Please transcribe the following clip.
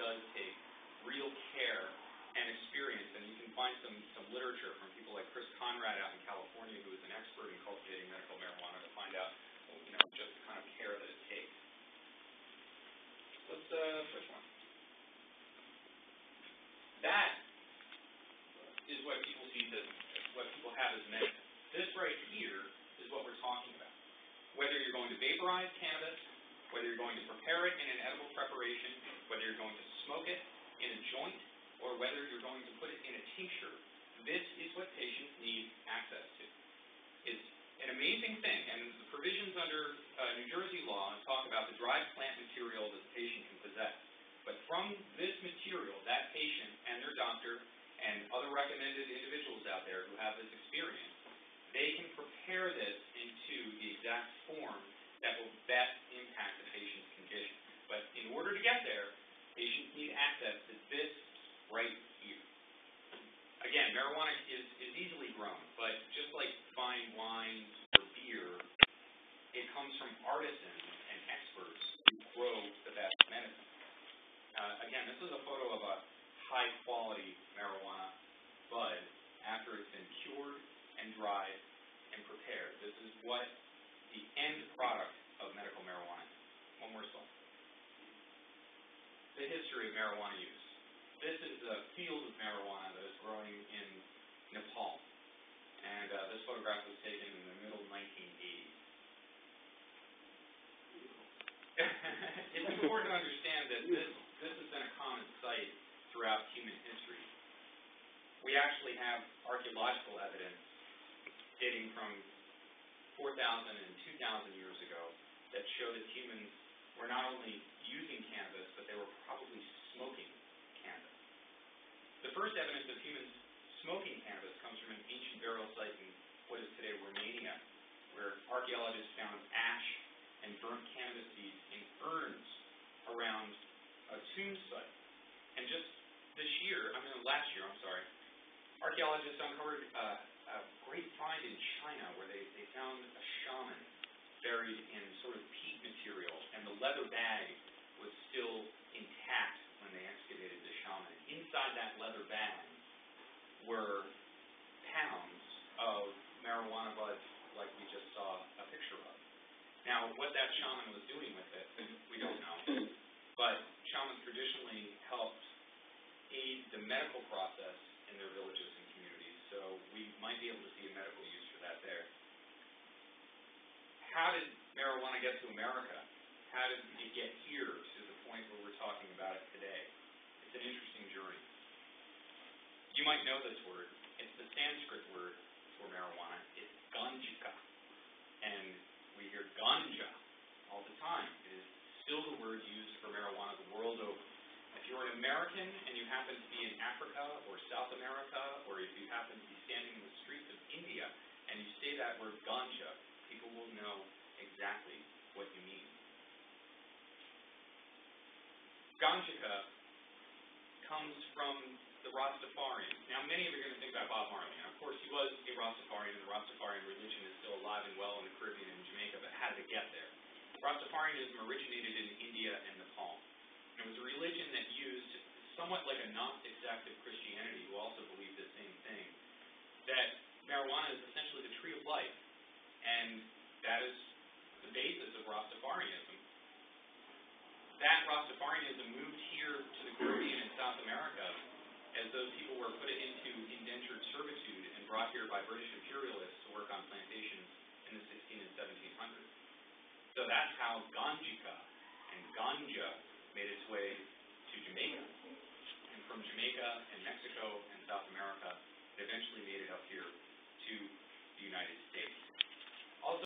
does take real care and experience, and you can find some literature from people like Chris Conrad out in California, who is an expert in cultivating medical marijuana, to find out, just the kind of care that it takes. Let's switch one. That is what people see as what people have as medicine. This right here is what we're talking about. Whether you're going to vaporize cannabis, whether you're going to prepare it in an edible preparation, whether you're going to smoke it in a joint, or whether you're going to put it in a tincture, this is what patients need access to. It's an amazing thing, and the provisions under New Jersey law talk about the dried plant material that the patient can possess. But from this material, that patient and their doctor and other recommended individuals out there who have this experience, they can prepare this into the exact form that will best impact the patient's condition. But in order to get there, patients need access to this right here. Again, marijuana is easily grown, but just like fine wine or beer, it comes from artisans and experts who grow the best medicine. Again, this is a photo of a high-quality marijuana bud after it's been cured and dried and prepared. This is what the end product of medical marijuana is. One more slide. The history of marijuana use. This is a field of marijuana that is growing in Nepal. And this photograph was taken in the middle 1980s. It's important to understand that this has been a common sight throughout human history. We actually have archaeological evidence dating from 4,000 and 2,000 years ago that show that humans were not only using cannabis, but they were probably smoking cannabis. The first evidence of humans smoking cannabis comes from an ancient burial site in what is today Romania, where archaeologists found ash and burnt cannabis seeds in urns around a tomb site. And just last year, archaeologists uncovered a great find in China where they found a shaman buried in sort of peat material, and the leather bag was still intact when they excavated the shaman. Inside that leather bag were pounds of marijuana buds like we just saw a picture of. Now, what that shaman was doing with it, we don't know, but shamans traditionally helped aid the medical process in their villages and communities, so we might be able to see a medical use for that there. How did marijuana get to America? How did it get here to the point where we're talking about it today? It's an interesting journey. You might know this word. It's the Sanskrit word for marijuana. It's ganjika. And we hear ganja all the time. It is still the word used for marijuana the world over. If you're an American and you happen to be in Africa or South America, or if you happen to be standing in the streets of India and you say that word ganja, people will know exactly what you mean. Ganjika comes from the Rastafarians. Now, many of you are going to think about Bob Marley. Now, of course, he was a Rastafarian, and the Rastafarian religion is still alive and well in the Caribbean and Jamaica, but how did it get there? Rastafarianism originated in India and Nepal. It was a religion that used, somewhat like a Gnostic sect of Christianity, who also believed the same thing, that marijuana is essentially the tree of life, and that is the basis of Rastafarianism. That Rastafarianism moved here to the Caribbean and South America as those people were put into indentured servitude and brought here by British imperialists to work on plantations in the 16 and 1700s. So that's how ganjika and ganja made its way to Jamaica. And from Jamaica and Mexico and South America, it eventually made it up here to the United States.